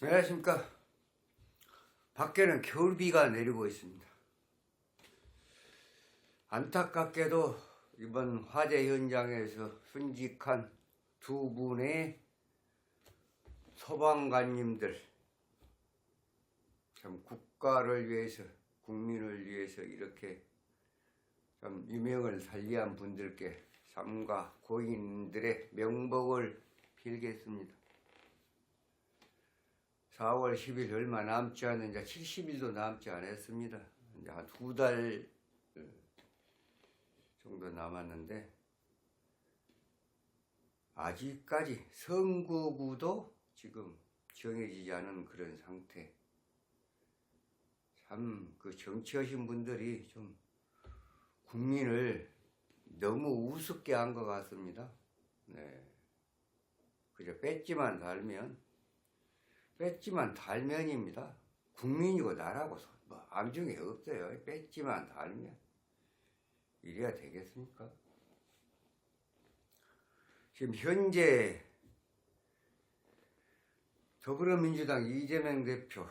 안녕하십니까. 밖에는 겨울비가 내리고 있습니다. 안타깝게도 이번 화재 현장에서 순직한 두 분의 소방관님들, 참 국가를 위해서, 국민을 위해서 이렇게 참 유명을 살리한 분들께 삼가 고인들의 명복을 빌겠습니다. 4월 10일 얼마 남지 않은 이제 70일도 남지 않았습니다. 이제 한 2달 정도 남았는데 아직까지 선거구도 지금 정해지지 않은 그런 상태. 참 그 정치하신 분들이 좀 국민을 너무 우습게 한 것 같습니다. 네. 그저 뺐지만 달면입니다. 국민이고 나라고 뭐 암중에 없어요. 뺐지만 달면. 이래야 되겠습니까? 지금 현재 더불어민주당 이재명 대표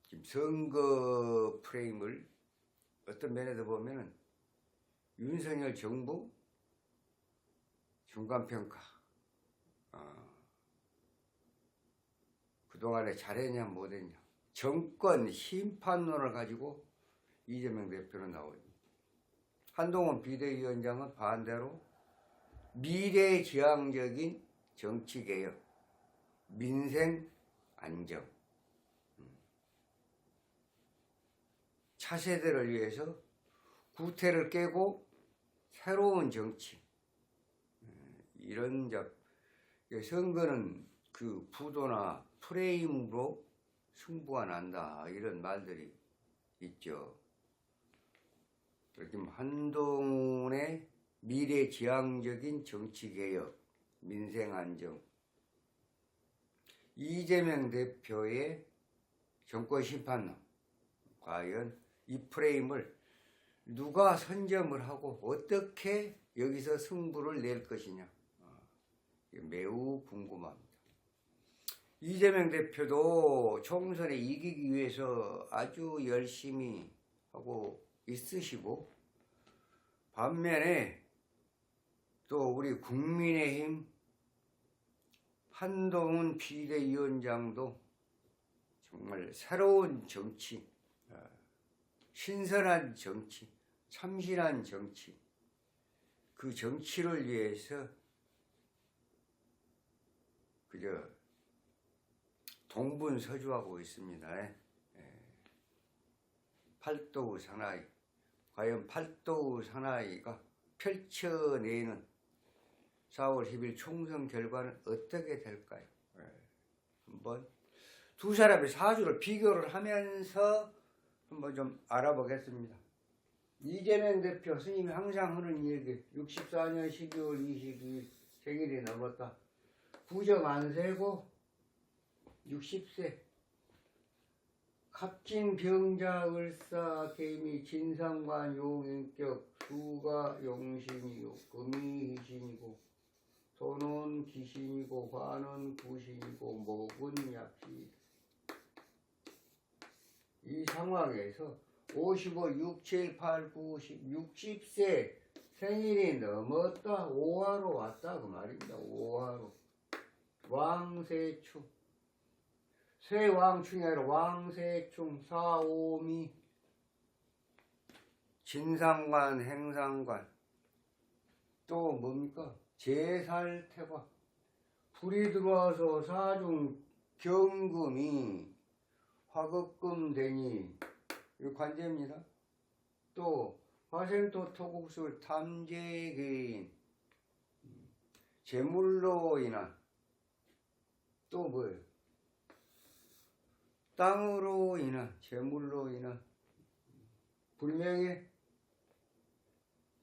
지금 선거 프레임을 어떤 면에서 보면은 윤석열 정부 중간평가, 그동안에 잘했냐 못했냐, 정권 심판론을 가지고 이재명 대표는 나오죠. 한동훈 비대위원장은 반대로 미래지향적인 정치개혁, 민생 안정, 차세대를 위해서 구태를 깨고 새로운 정치, 이런 선거는 그 부도나 프레임으로 승부가 난다, 이런 말들이 있죠. 지금 한동훈의 미래지향적인 정치개혁, 민생안정, 이재명 대표의 정권심판론, 과연 이 프레임을 누가 선점을 하고 어떻게 여기서 승부를 낼 것이냐, 매우 궁금합니다. 이재명 대표도 총선에 이기기 위해서 아주 열심히 하고 있으시고, 반면에 또 우리 국민의힘 한동훈 비대위원장도 정말 새로운 정치, 신선한 정치, 참신한 정치, 그 정치를 위해서 그저 동분서주하고 있습니다. 팔도의 사나이, 과연 팔도의 사나이가 펼쳐내는 4월 10일 총선 결과는 어떻게 될까요? 한번 두 사람의 사주를 비교를 하면서 한번 좀 알아보겠습니다. 이재명 대표, 스님이 항상 하는 얘기, 64년 12월 22일 생일이 넘었다. 부정 안 세고 60세. 갑진병자을사 개미 진상관 용인격 수가 용신이요 금이 희신이고 소는 귀신이고 화는 구신이고 목은 약시. 이 상황에서 55, 6, 7, 8, 9, 10, 60세 생일이 넘었다. 오화로 왔다 그 말입니다. 오화로. 왕세충. 쇠왕충이 아니라 왕세충, 사오미, 진상관, 행상관, 또 뭡니까? 제살태과. 불이 들어와서 사중 경금이 화급금 되니, 이 관제입니다. 또 화생토 토국술 탐재개인, 재물로 인한, 또 뭐예요? 땅으로 인한, 재물로 인한 불명예,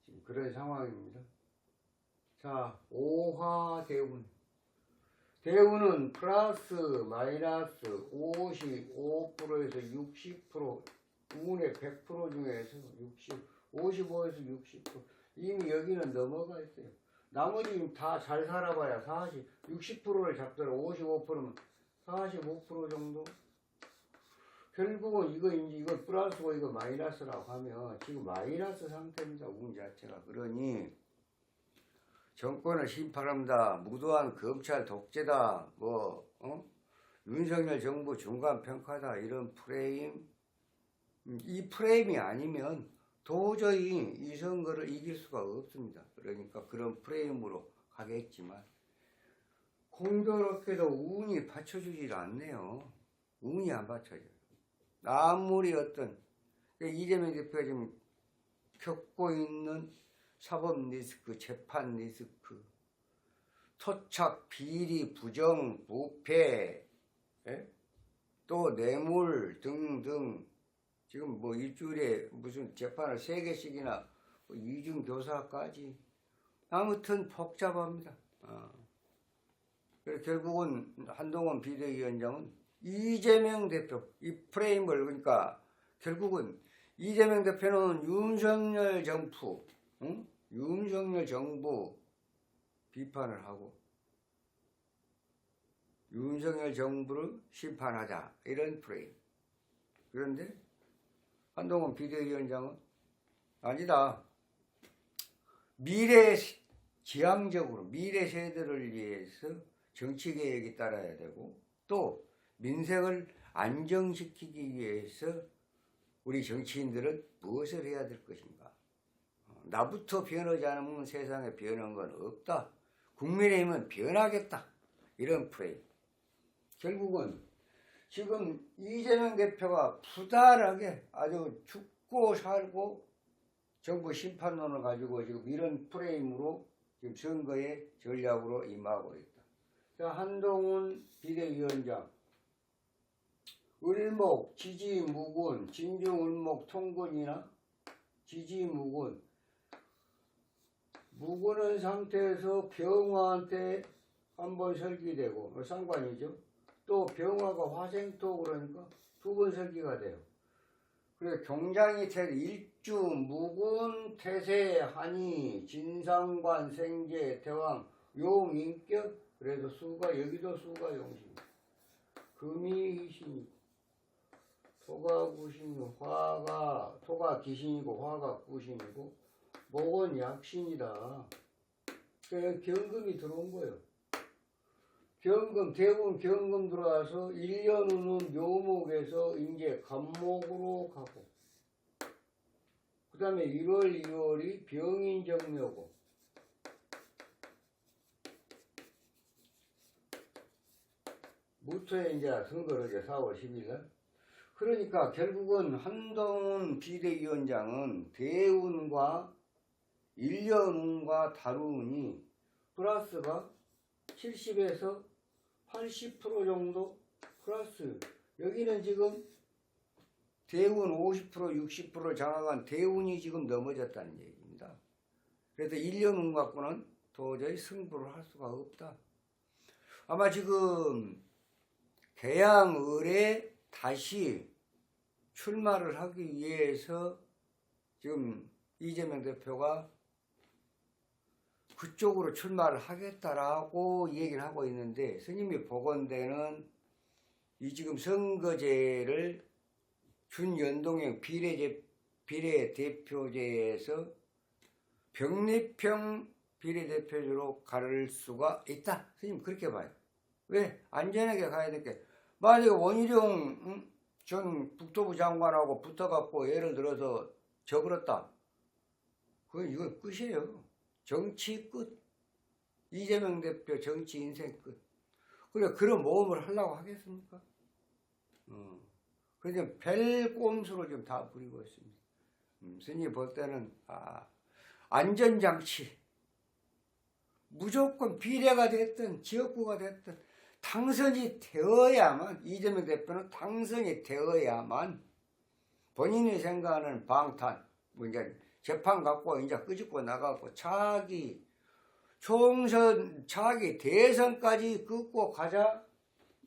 지금 그런 상황입니다. 자, 오화대운. 대운은 플러스 마이너스 55%에서 60%, 운의 100% 중에서 55에서 60%. 이미 여기는 넘어가 있어요. 나머지 다 잘 살아봐야 40, 60%를 잡더라. 55%면 45% 정도. 결국은 이거 플러스고 이거 마이너스라고 하면 지금 마이너스 상태입니다. 운 자체가. 그러니 정권을 심판한다. 무도한 검찰 독재다. 윤석열 정부 중간 평가다. 이런 프레임. 이 프레임이 아니면 도저히 이 선거를 이길 수가 없습니다. 그러니까 그런 프레임으로 가겠지만 공교롭게도 운이 받쳐주질 않네요. 운이 안 받쳐져요. 아무리 이재명 대표가 지금 겪고 있는 사법 리스크, 재판 리스크, 토착, 비리, 부정, 부패, 또 뇌물 등등 지금 일주일에 무슨 재판을 3개씩이나 이중교사까지 아무튼 복잡합니다. 그래서 결국은 한동훈 비대위원장은 이재명 대표 이 프레임을 그러니까 결국은 이재명 대표는 윤석열 정부 비판을 하고 윤석열 정부를 심판하자 이런 프레임. 그런데 한동훈 비대위원장은 아니다. 지향적으로 미래 세대를 위해서 정치 계획이 따라야 되고 또 민생을 안정시키기 위해서 우리 정치인들은 무엇을 해야 될 것인가. 나부터 변하지 않으면 세상에 변한 건 없다. 국민의힘은 변하겠다. 이런 프레임. 결국은 지금 이재명 대표가 부단하게 아주 죽고 살고 정부 심판론을 가지고 지금 이런 프레임으로 지금 선거의 전략으로 임하고 있다. 자, 한동훈 비대위원장 을목, 지지무군, 진중을목 통근이나 지지무군 무군은 상태에서 병화한테 한번 설기되고 상관이죠. 또 병화가 화생토 그러니까 2번 설기가 돼요. 그래서 경장이 태세 일주 무군 태세 한이 진상관 생재 대왕 용인격 그래도 수가 여기도 수가 용신 금이 희신이고 토가 구신이고 토가 기신이고 화가 구신이고 목은 약신이다. 그래서 경금이 들어온 거예요. 대부분 경금 들어와서 1년 후는 묘목에서 이제 간목으로 가고 그 다음에 1월, 2월이 병인정묘고 무토에 이제 선거를 이제 4월 10일날 그러니까 결국은 한동훈 비대위원장은 대운과 1년운과 달운이 플러스가 70에서 80% 정도 플러스. 여기는 지금 대운 50% 60% 장악한 대운이 지금 넘어졌다는 얘기입니다. 그래서 1년운 갖고는 도저히 승부를 할 수가 없다. 아마 지금 개양을에 다시 출마를 하기 위해서 지금 이재명 대표가 그쪽으로 출마를 하겠다라고 얘기를 하고 있는데 스님이 보건대는 이 지금 선거제를 준연동형 비례대표제에서 병립형 비례대표제로 갈 수가 있다. 스님 그렇게 봐요. 왜? 안전하게 가야 될 게 만약에 원희룡 전 국토부 장관하고 붙어갖고 예를 들어서 져버렸다. 그건 이건 끝이에요. 정치 끝. 이재명 대표 정치 인생 끝. 그래 그런 모험을 하려고 하겠습니까? 그래서 별 꼼수로 지금 다 부리고 있습니다. 스님 볼 때는 안전장치 무조건 비례가 됐든 지역구가 됐든 당선이 되어야만 이재명 대표는 당선이 되어야만 본인이 생각하는 방탄 이제 재판 갖고 이제 끄집고 나가고 차기 총선 차기 대선까지 긋고 가자.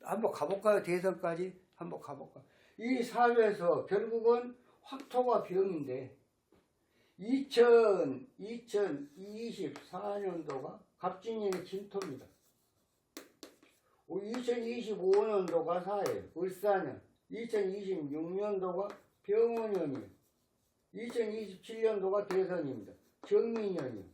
한번 가볼까요? 대선까지 한번 가볼까요? 이 사회에서 결국은 화토가 병인데 2024년도가 갑진년의 진토입니다. 2025년도가 사예요. 을사년. 2026년도가 병원년이에요. 2027년도가 대선입니다. 정민년이에요.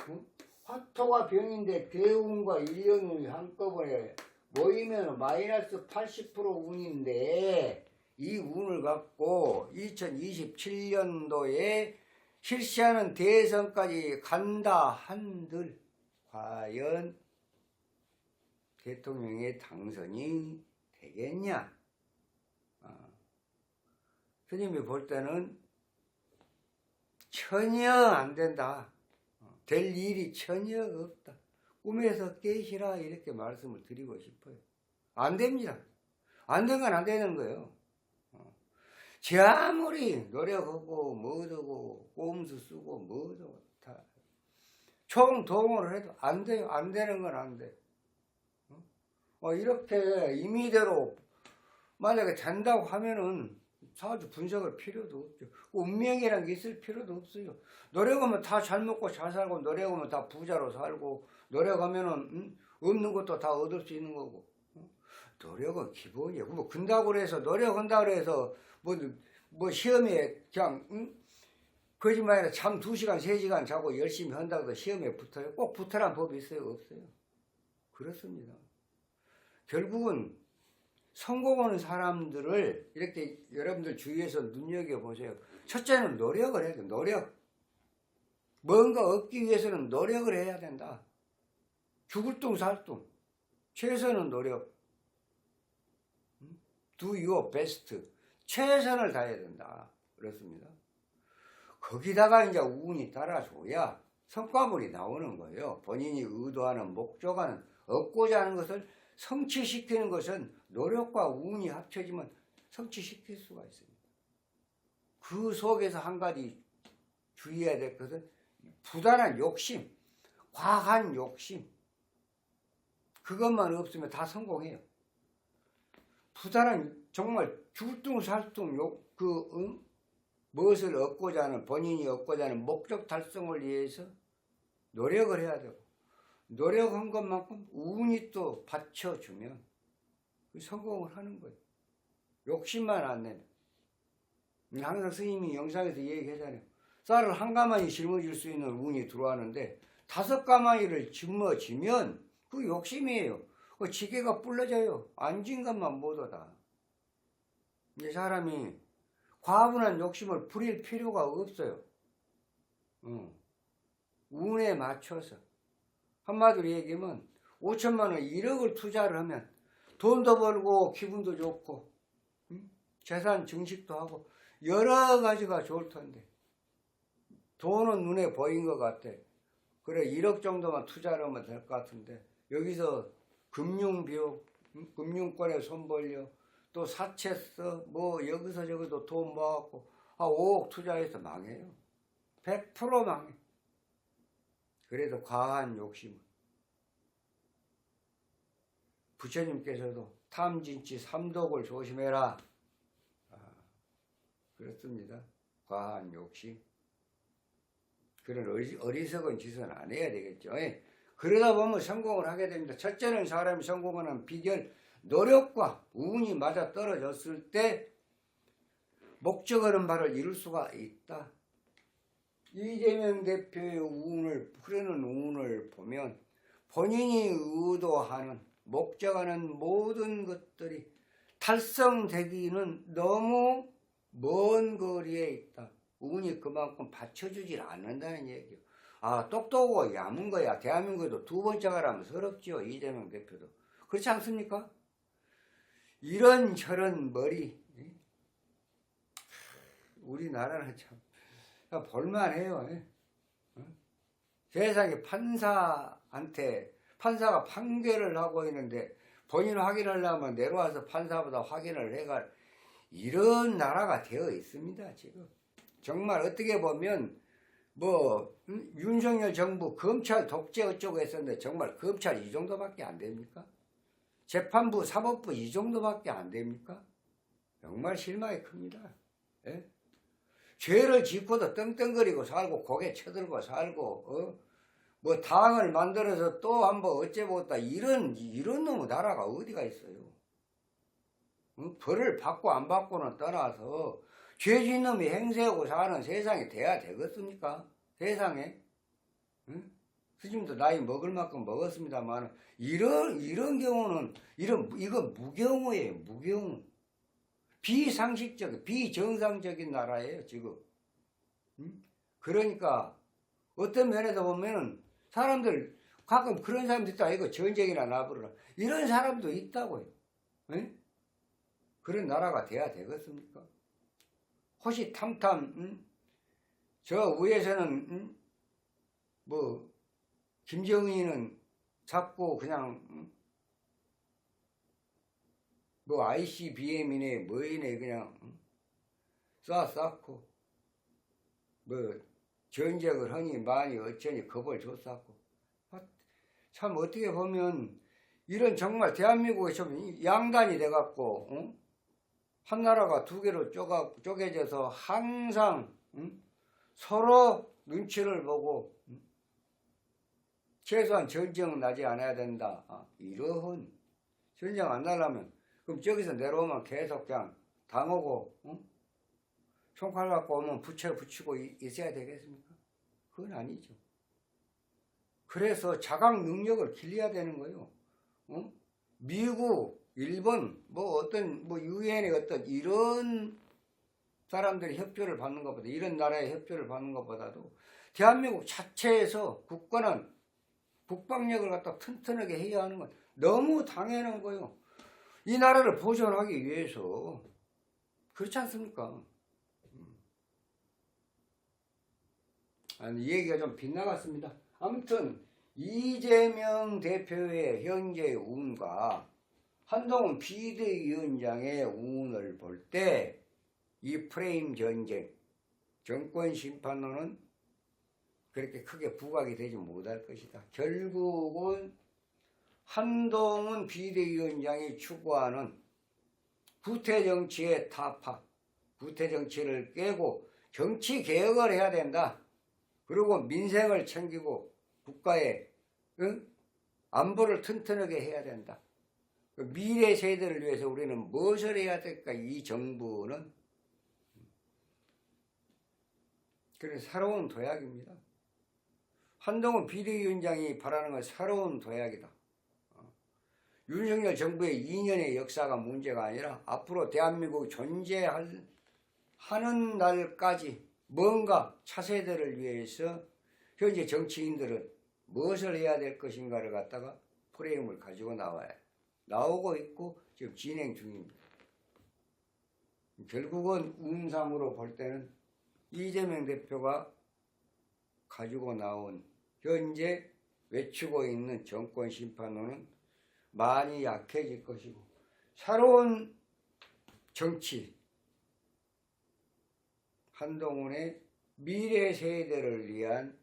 응? 화토가 병인데 대운과 일년운이 한꺼번에 모이면 마이너스 80% 운인데 이 운을 갖고 2027년도에 실시하는 대선까지 간다 한들 과연 대통령의 당선이 되겠냐? 스님이 볼 때는 전혀 안 된다. 될 일이 전혀 없다. 꿈에서 깨시라 이렇게 말씀을 드리고 싶어요. 안 됩니다. 안 된 건 안 되는 거예요. 제 아무리 노력하고 뭐하고 꼼수 쓰고 뭐하고 다 총동원을 해도 안 돼요. 안 되는 건 안 돼. 이렇게 임의대로 만약에 된다고 하면은 사주 분석할 필요도 없죠. 운명이란 게 있을 필요도 없어요. 노력하면 다 잘 먹고 잘 살고 노력하면 다 부자로 살고 노력하면은 없는 것도 다 얻을 수 있는 거고. 노력은 기본이에요. 뭐 근다고 해서 노력한다고 해서 뭐 시험에 그냥 거짓말이라 잠 2시간 3시간 자고 열심히 한다고 해서 시험에 붙어요. 꼭 붙으란 법이 있어요? 없어요. 그렇습니다. 결국은 성공하는 사람들을 이렇게 여러분들 주위에서 눈여겨보세요. 첫째는 노력을 해야 돼. 노력. 뭔가 얻기 위해서는 노력을 해야 된다. 죽을 둥 살 둥. 최선은 노력. Do your best. 최선을 다해야 된다. 그렇습니다. 거기다가 이제 운이 따라줘야 성과물이 나오는 거예요. 본인이 의도하는 목적하는 얻고자 하는 것을 성취시키는 것은 노력과 운이 합쳐지면 성취시킬 수가 있습니다. 그 속에서 한 가지 주의해야 될 것은 부단한 욕심, 과한 욕심. 그것만 없으면 다 성공해요. 부단한 정말 죽을둥살둥 무엇을 얻고자 하는 본인이 얻고자 하는 목적 달성을 위해서 노력을 해야 되고 노력한 것만큼 운이 또 받쳐주면 성공을 하는 거예요. 욕심만 안 내면. 항상 스님이 영상에서 얘기하잖아요. 쌀을 한 가마니 짊어질 수 있는 운이 들어왔는데 5가마니를 짊어지면 그 욕심이에요. 그 지게가 불러져요. 앉은 것만 못 얻어. 이 사람이 과분한 욕심을 부릴 필요가 없어요. 운에 맞춰서. 한마디로 얘기하면 5천만 원 1억을 투자를 하면 돈도 벌고 기분도 좋고 재산 증식도 하고 여러 가지가 좋을 텐데 돈은 눈에 보인 것 같아. 그래 1억 정도만 투자를 하면 될 것 같은데 여기서 금융비용, 금융권에 손 벌려 또 사채 써 뭐 여기서 저기도 돈 모아갖고 5억 투자해서 망해요. 100% 망해. 그래도 과한 욕심은 부처님께서도 탐진치 삼독을 조심해라. 그렇습니다. 과한 욕심. 그런 어리석은 짓은 안 해야 되겠죠. 그러다 보면 성공을 하게 됩니다. 첫째는 사람이 성공하는 비결, 노력과 운이 맞아 떨어졌을 때 목적하는 바를 이룰 수가 있다. 이재명 대표의 흐르는 운을 보면 본인이 의도하는 목적하는 모든 것들이 달성되기는 너무 먼 거리에 있다. 운이 그만큼 받쳐주질 않는다는 얘기예요. 똑똑하고 야문 거야. 대한민국에도 2번째가 라면 서럽지요. 이재명 대표도. 그렇지 않습니까? 이런저런 머리. 우리나라는 참 볼만해요. 세상에 판사가 판결을 하고 있는데 본인 확인하려면 내려와서 판사보다 확인을 해가 이런 나라가 되어 있습니다. 지금 정말 어떻게 보면 윤석열 정부 검찰 독재 어쩌고 했었는데 정말 검찰 이 정도밖에 안 됩니까? 재판부 사법부 이 정도밖에 안 됩니까? 정말 실망이 큽니다. 죄를 짓고도 떵떵거리고 살고 고개 쳐들고 살고 뭐 당을 만들어서 또 한번 어째보겠다 이런 놈의 나라가 어디가 있어요. 벌을 받고 안 받고는 떠나서 죄진 놈이 행세하고 사는 세상이 돼야 되겠습니까? 세상에. 응? 스님도 나이 먹을 만큼 먹었습니다만 이런 경우는 이거 무경우예요. 무경우. 비상식적, 비정상적인 나라예요 지금. 응? 그러니까 어떤 면에서 보면은 사람들 가끔 그런 사람도 있다. 이거 전쟁이나 나부르라 이런 사람도 있다고요. 응? 그런 나라가 돼야 되겠습니까? 호시탐탐. 응? 저 위에서는 응? 뭐 김정은이는 자꾸 그냥 응? 뭐 ICBM이네 뭐이네 그냥 응? 쌓고 뭐 전쟁을 하니 많이 어쩌니 겁을 줬었고. 참 어떻게 보면 이런 정말 대한민국이 좀 양단이 돼갖고 응? 한 나라가 두 개로 쪼개져서 항상 응? 서로 눈치를 보고 응? 최소한 전쟁은 나지 않아야 된다. 이러한 전쟁 안 나려면 그럼 저기서 내려오면 계속 그냥 당하고 응? 총칼 갖고 오면 붙이고 있어야 되겠습니까? 그건 아니죠. 그래서 자각 능력을 길러야 되는 거예요. 응? 미국, 일본, 뭐 어떤 뭐 유엔의 어떤 이런 사람들이 협조를 받는 것보다 이런 나라의 협조를 받는 것보다도 대한민국 자체에서 국가는 국방력을 갖다 튼튼하게 해야 하는 건 너무 당연한 거예요. 이 나라를 보존하기 위해서. 그렇지 않습니까? 이 얘기가 좀 빗나갔습니다. 아무튼 이재명 대표의 현재 운과 한동훈 비대위원장의 운을 볼 때 이 프레임 전쟁, 정권 심판론은 그렇게 크게 부각이 되지 못할 것이다. 결국은 한동훈 비대위원장이 추구하는 구태정치의 타파, 구태정치를 깨고 정치개혁을 해야 된다. 그리고 민생을 챙기고 국가의 안보를 튼튼하게 해야 된다. 미래 세대를 위해서 우리는 무엇을 해야 될까? 이 정부는 그래서 새로운 도약입니다. 한동훈 비대위원장이 바라는 건 새로운 도약이다. 윤석열 정부의 2년의 역사가 문제가 아니라 앞으로 대한민국이 존재하는 날까지 뭔가 차세대를 위해서 현재 정치인들은 무엇을 해야 될 것인가를 갖다가 프레임을 가지고 나오고 있고 지금 진행 중입니다. 결국은 운상으로 볼 때는 이재명 대표가 가지고 나온 현재 외치고 있는 정권 심판론은 많이 약해질 것이고 새로운 정치, 한동훈의 미래 세대를 위한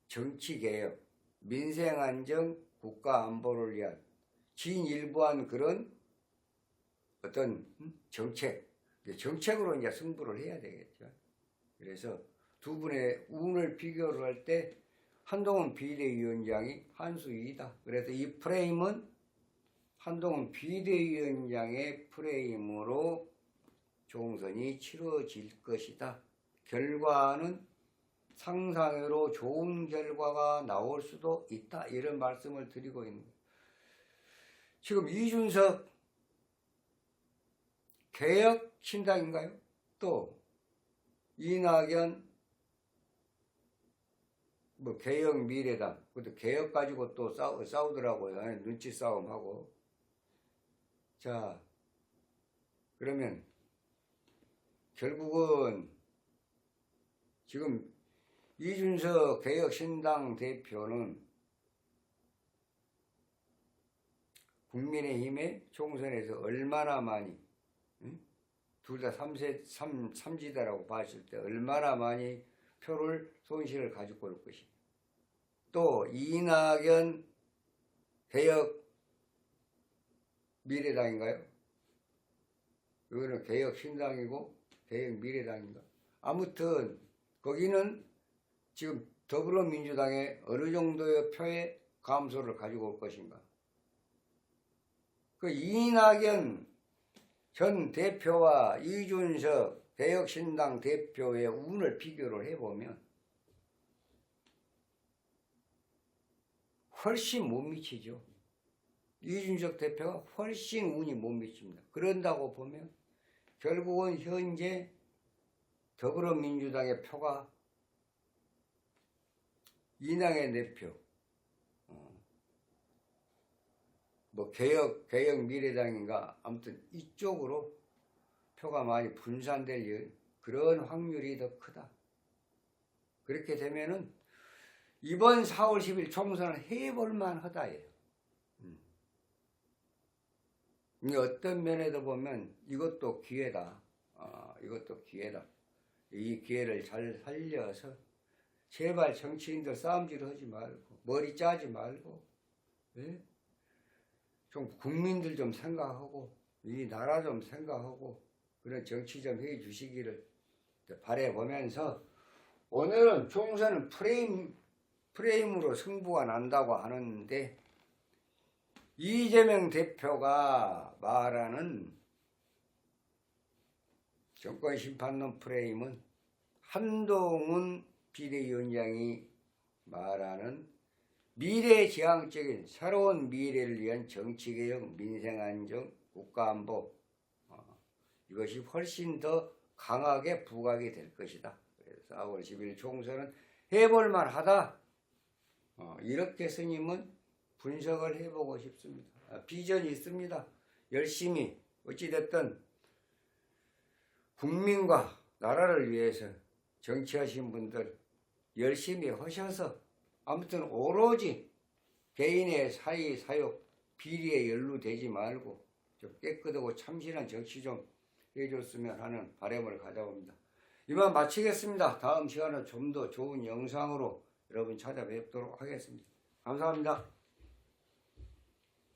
정치개혁, 민생안정, 국가안보를 위한 진일보한 그런 어떤 정책으로 이제 승부를 해야 되겠죠. 그래서 두 분의 운을 비교를 할 때 한동훈 비대위원장이 한 수 이다. 그래서 이 프레임은 한동훈 비대위원장의 프레임으로 총선이 치러질 것이다. 결과는 상상외로 좋은 결과가 나올 수도 있다. 이런 말씀을 드리고 있는 거예요. 지금 이준석 개혁신당인가요? 또 이낙연 뭐 개혁미래당, 그것도 개혁 가지고 또 싸우더라고요. 눈치 싸움하고. 자, 그러면 결국은 지금 이준석 개혁신당 대표는 국민의힘의 총선에서 얼마나 많이, 둘 다 삼지대라고 봤을 때 얼마나 많이 표를 손실을 가지고 올 것인가. 또 이낙연 개혁 미래당인가요? 이거는 개혁 신당이고 개혁 미래당인가? 아무튼 거기는 지금 더불어민주당에 어느 정도의 표의 감소를 가지고 올 것인가. 그 이낙연 전 대표와 이준석 개혁신당 대표의 운을 비교를 해보면 훨씬 못 미치죠. 이준석 대표가 훨씬 운이 못 미칩니다. 그런다고 보면 결국은 현재 더불어민주당의 표가 이낙연 대표, 뭐 개혁 미래당인가 아무튼 이쪽으로 표가 많이 분산될 그런 확률이 더 크다. 그렇게 되면은 이번 4월 10일 총선을 해볼만 하다예요. 어떤 면에도 보면 이것도 기회다. 이것도 기회다. 이 기회를 잘 살려서 제발 정치인들 싸움질 하지 말고 머리 짜지 말고, 예? 좀 국민들 좀 생각하고 이 나라 좀 생각하고 그런 정치 좀 해 주시기를 바라보면서, 오늘은 총선은 프레임으로 승부가 난다고 하는데 이재명 대표가 말하는 정권심판론 프레임은 한동훈 비대위원장이 말하는 미래지향적인 새로운 미래를 위한 정치개혁, 민생안정, 국가안보, 이것이 훨씬 더 강하게 부각이 될 것이다. 그래서 4월 10일 총선은 해볼만 하다. 이렇게 스님은 분석을 해보고 싶습니다. 비전이 있습니다. 열심히 어찌됐든 국민과 나라를 위해서 정치하신 분들 열심히 하셔서 아무튼 오로지 개인의 사의 사욕 비리에 연루되지 말고 좀 깨끗하고 참신한 정치 좀 해줬으면 하는 바람을 가져봅니다. 이만 마치겠습니다. 다음 시간에 좀 더 좋은 영상으로 여러분 찾아뵙도록 하겠습니다. 감사합니다.